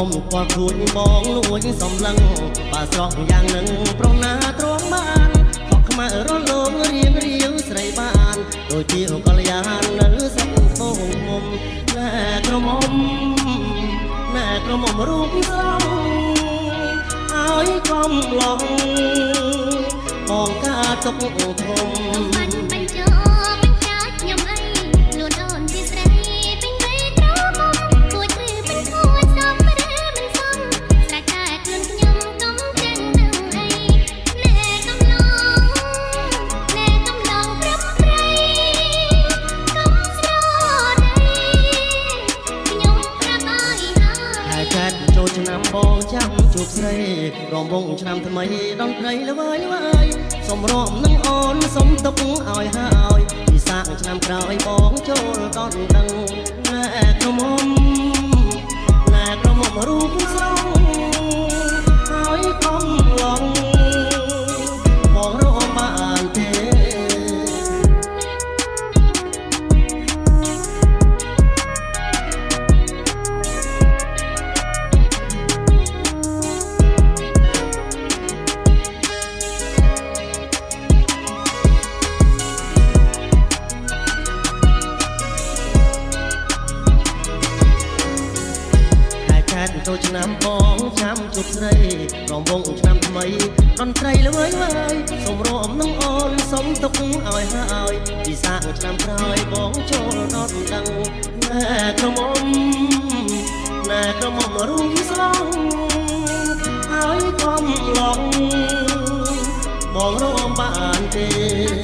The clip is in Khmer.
มกว่าคุณมองลวยสมลังป่าสองอย่างหนึ่งปรองนาตรองบ้านขอขมาร้อนลงเรียงเรียวใส่บ้านโดยที่กลยานนั้นสักโป่งมุมแน่กระมอมแน่กระมอมรูปทรงเอาให้กลมลงมองกาตกทมឆ្នាំបងចាំជួបស្រីរំវងឆ្នាំថ្មីដនត្រីល្វើយវើយសុំរំនឹងអូនសុំទុកឲ្យហើយពីសាកឆ្នាំក្រោយបងចូលដល់ដឹងណែក្រមុំរូបស្រងហើយកុំឡងបងរំបានទេចូលឆ្នាំបងចាំជួបស្រីរំវងឆ្នាំថ្មីដនត្រីល្វើយវើយសូមរំនឹងអូនសូមទុកឲ្យហើយពីសាកឆ្នាំក្រោយបងចូលដល់ដឹងណែក្រមុំរូបស្រងហើយកុំឡងបងរំបានទេ